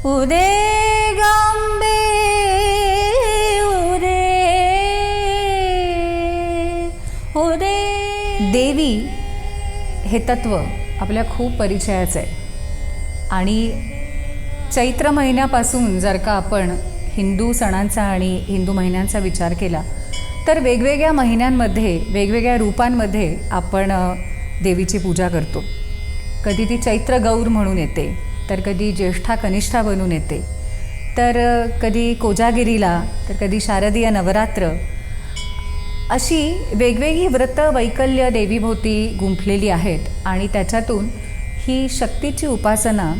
उदे गांबे उदे उदे. देवी हे तत्व आपल्या खूप परिचयाचं आहे आणि चैत्र महिन्यापासून जर का आपण हिंदू सणांचा आणि हिंदू महिन्यांचा विचार केला तर वेगवेगळ्या महिन्यांमध्ये वेगवेगळ्या रूपांमध्ये आपण देवीची पूजा करतो. कधी ती चैत्र गौर म्हणून येते, तर कधी ज्येष्ठा कनिष्ठा बनून येते, तर कधी कोजागिरीला, तर कधी शारदीय नवरात्र. अशी वेगवेगळी व्रत वैकल्य देवीभोवती गुंफलेली आहेत आणि त्याच्यातून ही शक्तीची उपासना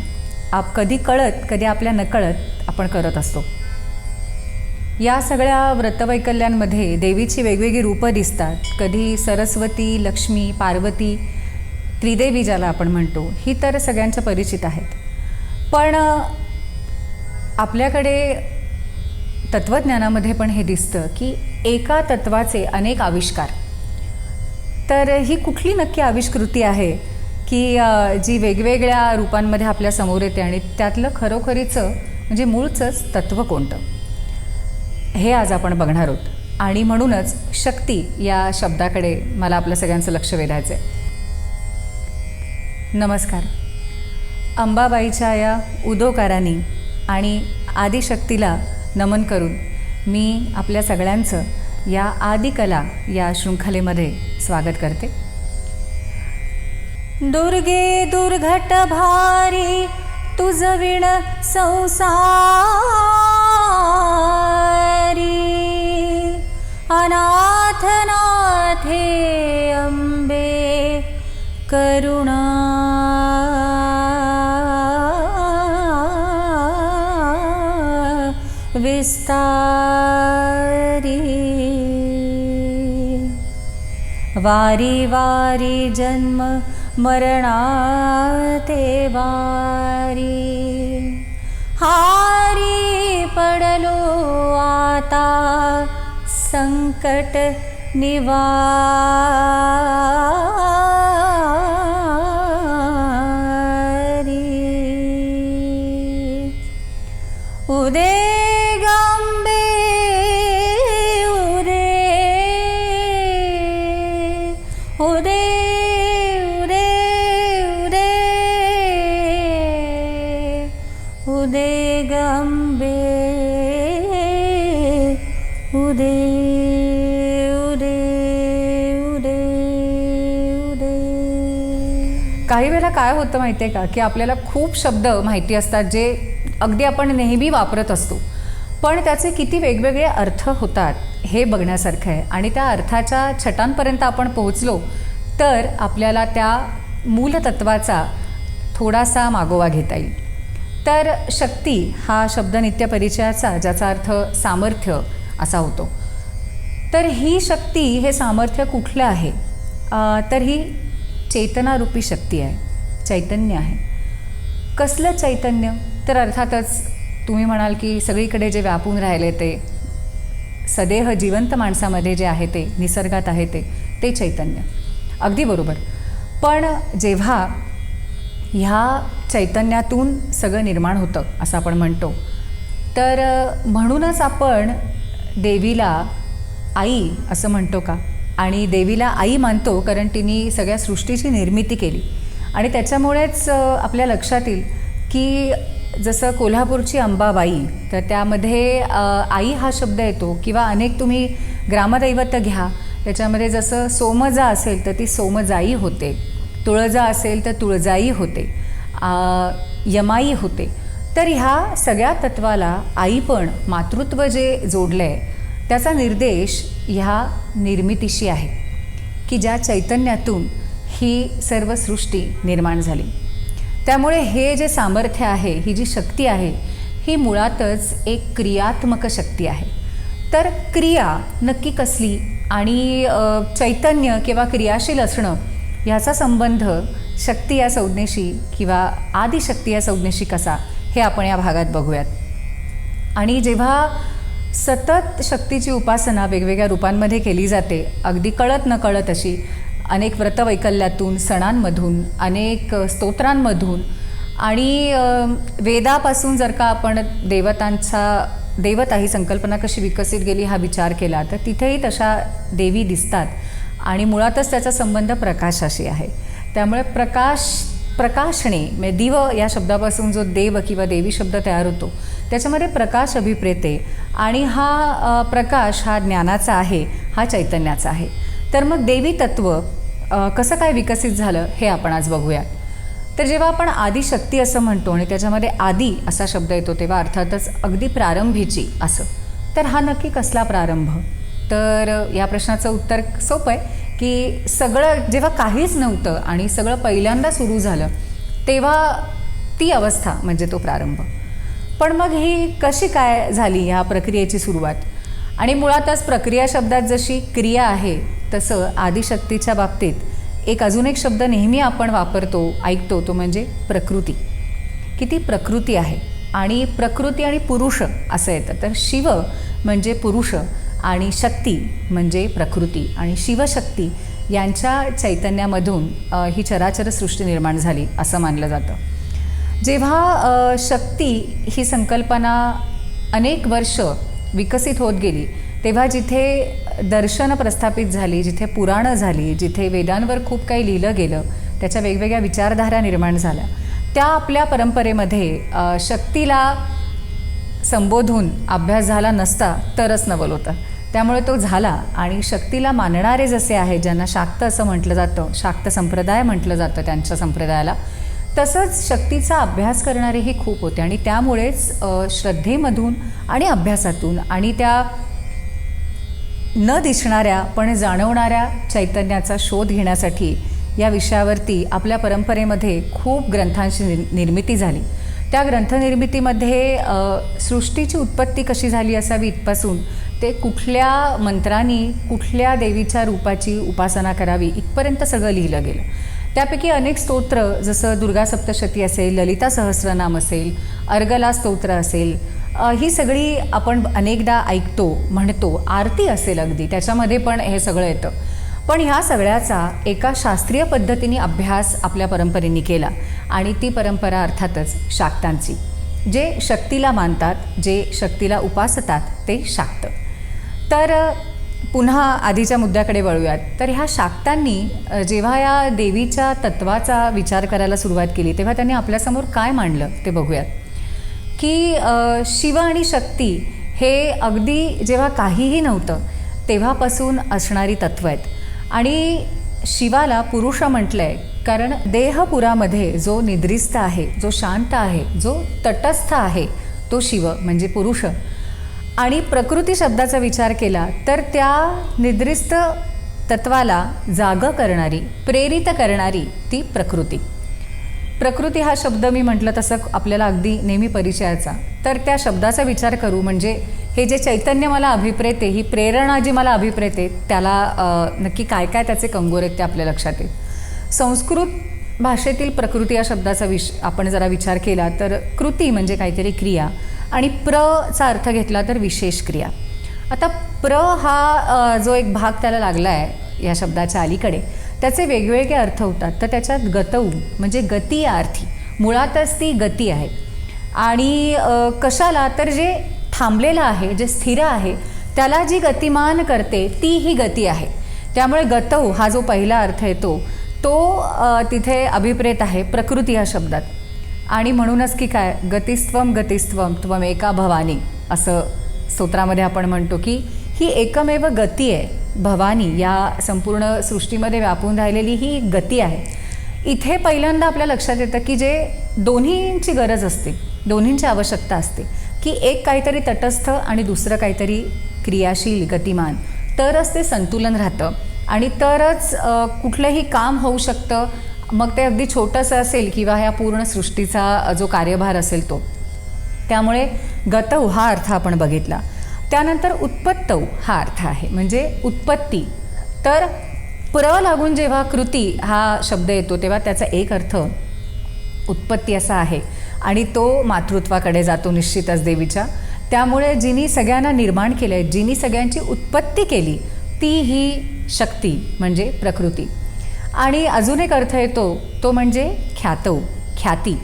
कधी कळत कधी आपल्या नकळत आपण करत असतो. या सगळ्या व्रतवैकल्यांमध्ये देवीची वेगवेगळी रूपं दिसतात. कधी सरस्वती, लक्ष्मी, पार्वती, त्रिदेवी ज्याला आपण म्हणतो, ही तर सगळ्यांच्या परिचित आहेत. पण आपल्याकडे तत्त्वज्ञानामध्ये पण हे दिसतं की एका तत्वाचे अनेक आविष्कार. तर ही कुठली नक्की आविष्कृती आहे की जी वेगवेगळ्या रूपांमध्ये आपल्या समोर येते आणि त्यातलं खरोखरीचं म्हणजे मूळचंच तत्त्व कोणतं, हे आज आपण बघणार आहोत. आणि म्हणूनच शक्ती या शब्दाकडे मला आपलं सगळ्यांचं लक्ष वेधायचं आहे. नमस्कार. अंबाबाईच्या या उदोकारांनी आणि आदिशक्तीला नमन करून मी आपल्या सगळ्यांचं या आदिकला या शृंखलेमध्ये स्वागत करते. दुर्गे दुर्घट भारी तुझ विण संसारी, अनाथ नाथे अंबे करुणा विस्तारी. वारी वारी जन्म मरणाते वारी, हारी पडलो आता संकट निवारी. उदे गांबे उदे उदे उदे उदे उदे गांबे उदे उदे उदे उदे. काही वेळेला काय होतं माहिती आहे का की आपल्याला खूप शब्द माहिती असतात जे अगदी आपण नेहमी वापरत असतो, पण त्याचे किती वेगवेगळे अर्थ होतात हे बघण्यासारखं आहे. आणि त्या अर्थाच्या छटांपर्यंत आपण पोहोचलो तर आपल्याला त्या मूलतत्वाचा थोडासा मागोवा घेता येईल. तर शक्ती हा शब्द नित्यपरिचयाचा, ज्याचा अर्थ सामर्थ्य असा होतो. तर ही शक्ती, हे सामर्थ्य कुठलं आहे? तर ही चेतनारूपी शक्ती आहे, चैतन्य आहे. कसलं चैतन्य? तर अर्थातच तुम्ही म्हणाल की सगळीकडे जे व्यापून राहिले ते सदेह जिवंत माणसामध्ये जे आहे ते, निसर्गात आहे ते चैतन्य. अगदी बरोबर. पण जेव्हा ह्या चैतन्यातून सगळं निर्माण होतं असं आपण म्हणतो, तर म्हणूनच आपण देवीला आई असं म्हणतो का? आणि देवीला आई मानतो कारण तिने सगळ्या सृष्टीची निर्मिती केली. आणि त्याच्यामुळेच आपल्या लक्षात येईल की जसं कोल्हापूरची अंबाबाई, तर त्यामध्ये आई हा शब्द येतो. किंवा अनेक तुम्ही ग्रामदैवत घ्या, त्याच्यामध्ये जसं सोमजा असेल तर ती सोमजाई होते, तुळजा असेल तर तुळजाई होते, यमाई होते. तर ह्या सगळ्या तत्वाला आई पण मातृत्व जे जोडलं आहे त्याचा निर्देश ह्या निर्मितीशी आहे की ज्या चैतन्यातून ही सर्व सृष्टी निर्माण झाली. त्यामुळे हे जे सामर्थ्य आहे, ही जी शक्ती आहे, ही मुळातच एक क्रियात्मक शक्ती आहे. तर क्रिया नक्की कसली आणि चैतन्य किंवा क्रियाशील असणं ह्याचा संबंध शक्ती या संज्ञेशी किंवा आदिशक्ती या संज्ञेशी कसा, हे आपण या भागात बघूयात. आणि जेव्हा सतत शक्तीची उपासना वेगवेगळ्या रूपांमध्ये केली जाते, अगदी कळत न कळत अशी, अनेक व्रतवैकल्यातून, सणांमधून, अनेक स्तोत्रांमधून, आणि वेदापासून जर का आपण देवता ही संकल्पना कशी विकसित गेली हा विचार केला तर तिथेही तशा देवी दिसतात आणि मुळातच त्याचा संबंध प्रकाशाशी आहे. त्यामुळे प्रकाशणे म्हणजे दिव या शब्दापासून जो देव किंवा देवी शब्द तयार होतो त्याच्यामध्ये प्रकाश अभिप्रेते आणि हा प्रकाश हा ज्ञानाचा आहे, हा चैतन्याचा आहे. तर मग देवी तत्व कसं काय विकसित झालं हे आपण आज बघूया. तर जेव्हा आपण आदिशक्ती असं म्हणतो आणि त्याच्यामध्ये आदी असा शब्द येतो तेव्हा अर्थातच अगदी प्रारंभीची असं. तर हा नक्की कसला प्रारंभ? तर या प्रश्नाचं उत्तर सोपं आहे की सगळं जेव्हा काहीच नव्हतं आणि सगळं पहिल्यांदा सुरू झालं तेव्हा ती अवस्था म्हणजे तो प्रारंभ. पण मग ही कशी काय झाली ह्या प्रक्रियेची सुरुवात? आणि मुळातच प्रक्रिया शब्दात जशी क्रिया आहे तसं आदिशक्तीच्या बाबतीत अजून एक शब्द नेहमी आपण वापरतो ऐकतो तो म्हणजे प्रकृती. किती प्रकृती आहे आणि प्रकृती आणि पुरुष असं येतं. तर शिव म्हणजे पुरुष आणि शक्ती म्हणजे प्रकृती आणि शिवशक्ती यांच्या चैतन्यामधून ही चराचर सृष्टी निर्माण झाली असं मानलं जातं. जेव्हा शक्ती ही संकल्पना अनेक वर्ष विकसित होत गेली तेव्हा जिथे दर्शनं प्रस्थापित झाली, जिथे पुराणं झाली, जिथे वेदांवर खूप काही लिहिलं गेलं, त्याच्या वेगवेगळ्या विचारधारा निर्माण झाल्या, त्या आपल्या परंपरेमध्ये शक्तीला संबोधून अभ्यास झाला नसता तरच नवल होतं. त्यामुळे तो झाला आणि शक्तीला मानणारे जसे आहेत, ज्यांना शाक्त असं म्हटलं जातं, शाक्त संप्रदाय म्हटलं जातं त्यांच्या संप्रदायाला, तसंच शक्तीचा अभ्यास करणारेही खूप होते. आणि त्यामुळेच श्रद्धेमधून आणि अभ्यासातून आणि त्या न दिसणाऱ्या पण जाणवणाऱ्या चैतन्याचा शोध घेण्यासाठी या विषयावरती आपल्या परंपरेमध्ये खूप ग्रंथांची निर्मिती झाली. त्या ग्रंथनिर्मितीमध्ये सृष्टीची उत्पत्ती कशी झाली असावी इथपासून ते कुठल्या मंत्रांनी कुठल्या देवीच्या रूपाची उपासना करावी इथपर्यंत सगळं लिहिलं गेलं. त्यापैकी अनेक स्तोत्र जसं दुर्गा सप्तशती असेल, ललिता सहस्रनाम असेल, अर्गला स्तोत्र असेल, ही सगळी आपण अनेकदा ऐकतो, म्हणतो. आरती असेल अगदी त्याच्यामध्ये पण हे सगळं येतं. पण ह्या सगळ्याचा एका शास्त्रीय पद्धतीने अभ्यास आपल्या परंपरेने केला आणि ती परंपरा अर्थातच शाक्तांची. जे शक्तीला मानतात, जे शक्तीला उपासतात ते शाक्त. तर पुन्हा आधीच्या मुद्द्याकडे वळूयात. तर ह्या शाक्तांनी जेव्हा या देवीच्या तत्वाचा विचार करायला सुरुवात केली तेव्हा त्यांनी आपल्यासमोर काय मांडलं ते बघूयात. की शिव आणि शक्ती हे अगदी जेव्हा काहीही नव्हतं तेव्हापासून असणारी तत्व आहेत. आणि शिवाला पुरुष म्हटलं आहे कारण देहपुरामध्ये जो निद्रिस्त आहे, जो शांत आहे, जो तटस्थ आहे तो शिव म्हणजे पुरुष. आणि प्रकृती शब्दाचा विचार केला तर त्या निद्रिस्त तत्वाला जाग करणारी, प्रेरित करणारी ती प्रकृती. प्रकृती हा शब्द मी म्हटलं तसं आपल्याला अगदी नेहमी परिचयाचा. तर त्या शब्दाचा विचार करू म्हणजे हे जे चैतन्य मला अभिप्रेते, ही प्रेरणा जी मला अभिप्रेते त्याला नक्की काय काय त्याचे कंगोर आहेत ते आपल्या लक्षात येईल. संस्कृत भाषेतील प्रकृती या शब्दाचा आपण जरा विचार केला तर कृती म्हणजे काहीतरी क्रिया आणि प्रचा अर्थ घेतला तर विशेष क्रिया. आता प्र हा जो एक भाग त्याला लागला आहे या शब्दाच्या अलीकडे त्याचे वेगवेगळे अर्थ होतात. तर त्याच्यात गतऊ म्हणजे गती या अर्थी, मुळातच ती गती आहे. आणि कशाला तर जे थांबलेलं आहे, जे स्थिर आहे त्याला जी गतिमान करते ती ही गती आहे. त्यामुळे गतऊ हा जो पहिला अर्थ येतो तो तिथे अभिप्रेत आहे प्रकृती या शब्दात. आणि म्हणूनच की काय गतिस्त्वम गतिस्त्वम त्वमेका भवानी असं स्तोत्रामध्ये आपण म्हणतो की ही एकमेव गती आहे. भवानी या संपूर्ण सृष्टीमध्ये व्यापून राहिलेली ही गती आहे. इथे पहिल्यांदा आपल्या लक्षात येतं की जे दोन्हींची गरज असते, दोन्हींची आवश्यकता असते की एक काहीतरी तटस्थ आणि दुसरं काहीतरी क्रियाशील गतिमान, तरच ते संतुलन राहतं आणि तरच कुठलंही काम होऊ शकतं. मग ते अगदी छोटंसं असेल किंवा ह्या पूर्ण सृष्टीचा जो कार्यभार असेल तो. त्यामुळे गतऊ हा अर्थ आपण बघितला. त्यानंतर उत्पत्तऊ हा अर्थ आहे म्हणजे उत्पत्ती. तर प्र लागून जेव्हा कृती हा शब्द येतो तेव्हा त्याचा एक अर्थ उत्पत्ती असा आहे आणि तो मातृत्वाकडे जातो निश्चितच देवीच्या. त्यामुळे जिनी सगळ्यांना निर्माण केलं आहे, जिनी सगळ्यांची उत्पत्ती केली ती ही शक्ती म्हणजे प्रकृती. आणि अजून एक अर्थ येतो तो म्हणजे ख्यातऊ, ख्याती.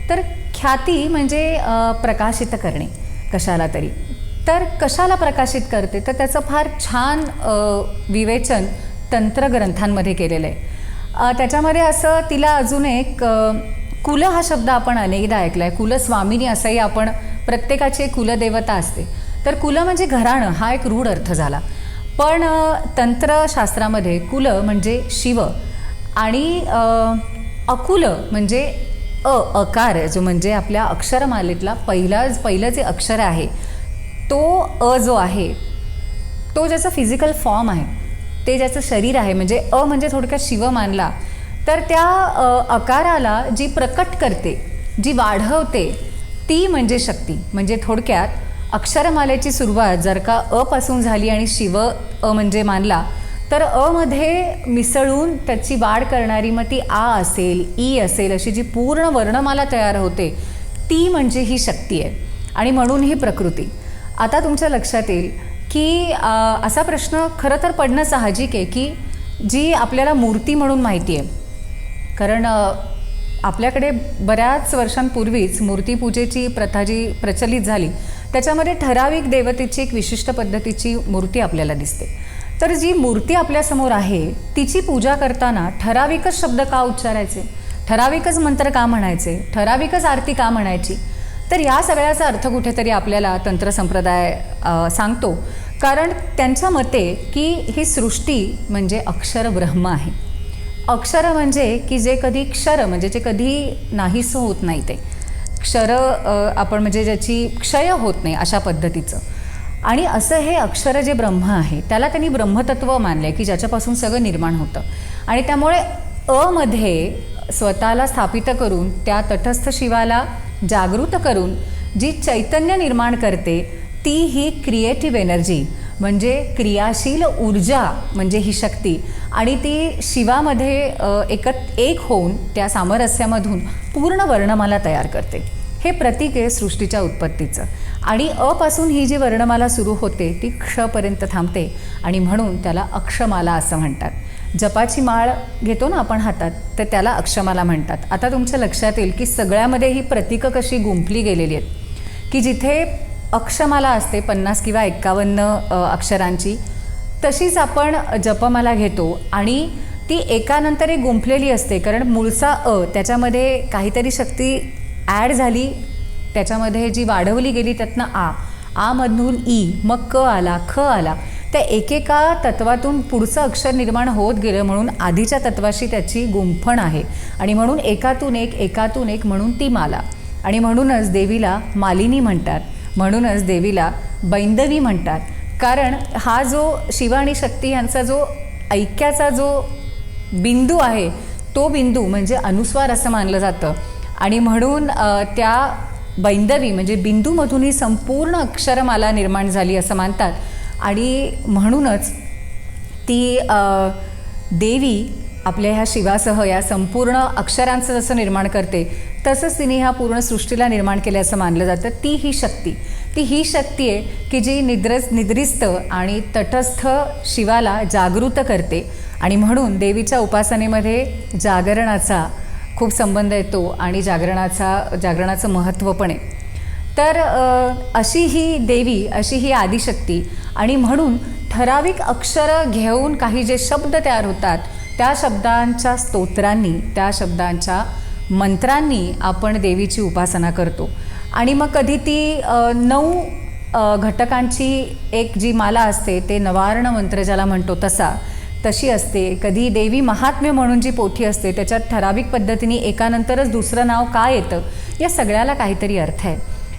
तर ख्याती म्हणजे प्रकाशित करणे कशाला तरी. तर कशाला प्रकाशित करते, तर त्याचं फार छान विवेचन तंत्रग्रंथांमध्ये केलेलं आहे. त्याच्यामध्ये असं तिला अजून एक कुल हा शब्द आपण अनेकदा ऐकला आहे. कुलस्वामिनी असंही आपण, प्रत्येकाची एक कुलदेवता असते. तर कुल म्हणजे घराणं हा एक रूढ अर्थ झाला. पण तंत्रशास्त्रामध्ये कुल म्हणजे शिव आणि अकुल म्हणजे अकार, जो म्हणजे आपल्या अक्षरमालेतला पहिलं जे अक्षर आहे तो जो आहे तो ज्याचा फिजिकल फॉर्म आहे, ते ज्याचं शरीर आहे, म्हणजे म्हणजे थोडक्यात शिव मानला. तर त्या अकाराला जी प्रकट करते, जी वाढवते, ती म्हणजे शक्ती. म्हणजे थोडक्यात अक्षरमालेची सुरुवात जर का पासून झाली आणि शिव म्हणजे मानला, तर मध्ये मिसळून त्याची वाढ करणारी मग ती आ असेल, ई असेल, अशी जी पूर्ण वर्णमाला तयार होते, ती म्हणजे ही शक्ती आहे. आणि म्हणून ही प्रकृती. आता तुमच्या लक्षात येईल की असा प्रश्न खरं तर पडणं साहजिक आहे की जी आपल्याला मूर्ती म्हणून माहिती आहे, कारण आपल्याकडे बऱ्याच वर्षांपूर्वीच मूर्तीपूजेची प्रथा जी प्रचलित झाली त्याच्यामध्ये ठराविक देवतेची एक विशिष्ट पद्धतीची मूर्ती आपल्याला दिसते. तर जी मूर्ती आपल्यासमोर आहे तिची पूजा करताना ठराविकच शब्द का उच्चारायचे, ठराविकच मंत्र का म्हणायचे, ठराविकच आरती का म्हणायची. तर या सगळ्याचा अर्थ कुठेतरी आपल्याला तंत्रसंप्रदाय सांगतो. कारण त्यांच्या मते की ही सृष्टी म्हणजे अक्षर ब्रह्म आहे. अक्षर म्हणजे की जे कधी क्षर म्हणजे जे कधी नाहीसं होत नाही, ते क्षर आपण म्हणजे ज्याची क्षय होत नाही अशा पद्धतीचं. आणि असं हे अक्षर जे ब्रह्म आहे त्याला त्यांनी ब्रह्मतत्व मानलं आहे की ज्याच्यापासून सगळं निर्माण होतं. आणि त्यामुळे मध्ये स्वतःला स्थापित करून त्या तटस्थ शिवाला जागृत करून जी चैतन्य निर्माण करते ती ही क्रिएटिव्ह एनर्जी म्हणजे क्रियाशील ऊर्जा म्हणजे ही शक्ती. आणि ती शिवामध्ये एक होऊन त्या सामरस्यामधून पूर्ण वर्णमाला तयार करते. हे प्रतीक आहे सृष्टीच्या उत्पत्तीचं. आणि पासून ही जी वर्णमाला सुरू होते ती क्षपर्यंत थांबते आणि म्हणून त्याला अक्षमाला असं म्हणतात. जपाची माळ घेतो ना आपण हातात, तर त्याला अक्षमाला म्हणतात. आता तुमच्या लक्षात येईल की सगळ्यामध्ये ही प्रतीकं कशी गुंफली गेलेली आहेत की जिथे अक्षमाला असते 50 किंवा 51 अक्षरांची, तशीच आपण जपमाला घेतो आणि ती एकानंतर एक गुंफलेली असते. कारण मूळचा त्याच्यामध्ये काहीतरी शक्ती ॲड झाली, त्याच्यामध्ये जी वाढवली गेली, त्यातनं आमधून ई, मग क आला, ख आला. त्या एकेका तत्वातून पुढचं अक्षर निर्माण होत गेलं म्हणून आधीच्या तत्वाशी त्याची गुंफण आहे. आणि म्हणून एकातून एक म्हणून ती माला. आणि म्हणूनच देवीला मालिनी म्हणतात, म्हणूनच देवीला बैंदवी म्हणतात. कारण हा जो शिव आणि शक्ती यांचा जो ऐक्याचा जो बिंदू आहे तो बिंदू म्हणजे अनुस्वार असं मानलं जातं. आणि म्हणून त्या बैंदवी म्हणजे बिंदूमधून ही संपूर्ण अक्षरमाला निर्माण झाली असं मानतात. आणि म्हणूनच ती देवी आपल्या ह्या शिवासह या संपूर्ण अक्षरांचं जसं निर्माण करते तसंच तिने ह्या पूर्ण सृष्टीला निर्माण केलं असं मानलं जातं. ती ही शक्ती आहे की जी निद्रिस्त आणि तटस्थ शिवाला जागृत करते. आणि म्हणून देवीच्या उपासनेमध्ये जागरणाचा खूप संबंध येतो आणि जागरणाचं महत्त्व पण आहे. तर अशी ही देवी, अशी ही आदिशक्ती. आणि म्हणून ठराविक अक्षरं घेऊन काही जे शब्द तयार होतात त्या शब्दांच्या स्तोत्रांनी, त्या शब्दांच्या मंत्रांनी आपण देवीची उपासना करतो. आणि मग कधी ती 9 घटकांची एक जी माला असते ते नवार्ण मंत्र ज्याला म्हणतो तशी असते. कधी देवी महात्म्य म्हणून जी पोथी असते त्याच्यात ठराविक पद्धतीने एकानंतरच दुसरं नाव का येतं, या सगळ्याला काहीतरी अर्थ आहे.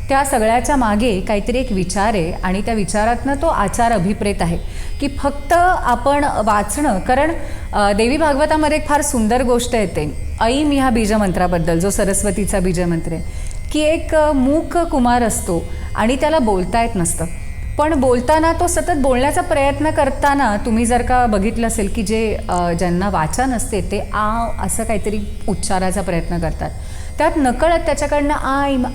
त्या सगळ्याच्या मागे काहीतरी एक विचार आहे आणि त्या विचारातनं तो आचार अभिप्रेत आहे की फक्त आपण वाचणं. कारण देवी भागवतामध्ये एक फार सुंदर गोष्ट येते ऐम ह्या बीजमंत्राबद्दल, जो सरस्वतीचा बीजमंत्र आहे, की एक मूक कुमार असतो आणि त्याला बोलता येत नसतं. पण बोलताना तो सतत बोलण्याचा प्रयत्न करताना तुम्ही जर का बघितलं असेल की ज्यांना वाचा नसते ते असं काहीतरी उच्चाराचा प्रयत्न करतात. त्यात नकळत त्याच्याकडनं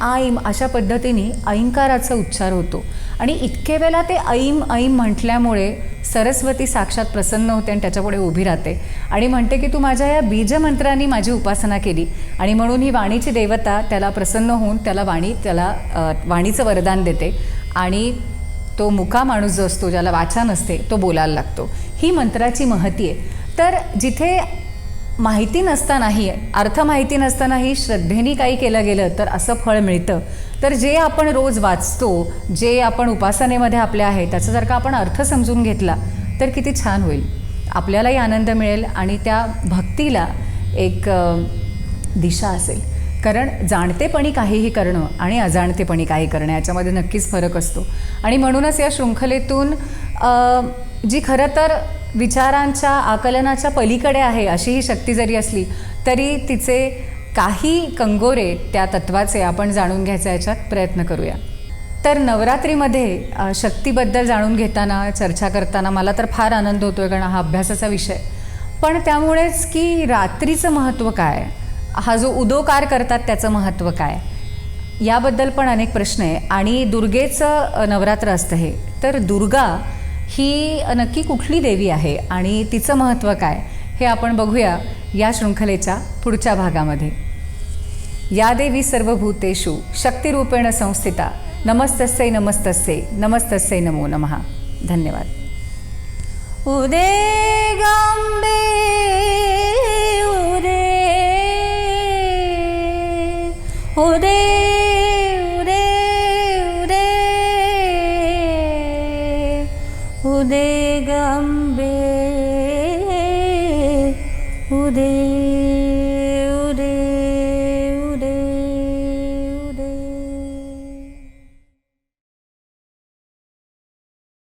आईम अशा पद्धतीने ऐंकाराचा उच्चार होतो. आणि इतके वेळेला ते ऐम म्हटल्यामुळे सरस्वती साक्षात प्रसन्न होते आणि त्याच्यापुढे उभी राहते आणि म्हणते की तू माझ्या या बीजमंत्रांनी माझी उपासना केली आणि म्हणून ही वाणीची देवता त्याला प्रसन्न होऊन त्याला वाणीचं वरदान देते आणि तो मुका माणूस जो असतो, ज्याला वाचा नसते, तो बोलायला लागतो. ही मंत्राची महती आहे. तर जिथे माहिती नसतानाही, अर्थ माहिती नसतानाही श्रद्धेने काही केलं गेलं तर असं फळ मिळतं. तर जे आपण रोज वाचतो, जे आपण उपासनेमध्ये आपल्या आहे, त्याचा जर का आपण अर्थ समजून घेतला तर किती छान होईल. आपल्यालाही आनंद मिळेल आणि त्या भक्तीला एक दिशा असेल. कारण जाणतेपणी काहीही करणं आणि अजाणतेपणी काही करणं याच्यामध्ये नक्कीच फरक असतो. आणि म्हणूनच या शृंखलेतून जी खरं तर विचारांच्या आकलनाच्या पलीकडे आहे अशी ही शक्ती जरी असली तरी तिचे काही कंगोरे त्या तत्वाचे आपण जाणून घ्यायचा याच्यात प्रयत्न करूया. तर नवरात्रीमध्ये शक्तीबद्दल जाणून घेताना, चर्चा करताना मला तर फार आनंद होतो आहे, कारण हा अभ्यासाचा विषय. पण त्यामुळेच की रात्रीचं महत्त्व काय, हा जो उदोकार करतात त्याचं महत्त्व काय, याबद्दल पण अनेक प्रश्न आहे. आणि दुर्गेचं नवरात्र असतं हे. तर दुर्गा ही नक्की कुठली देवी आहे आणि तिचं महत्त्व काय हे आपण बघूया या शृंखलेच्या पुढच्या भागामध्ये. या देवी सर्वभूतेषु शक्तिरूपेण संस्थिता नमस्तस्यै नमस्तस्यै नमस्तस्यै नमो नमः. धन्यवाद. उदे गांबे उदे उदे उदे उदे उदे गांबे उदे.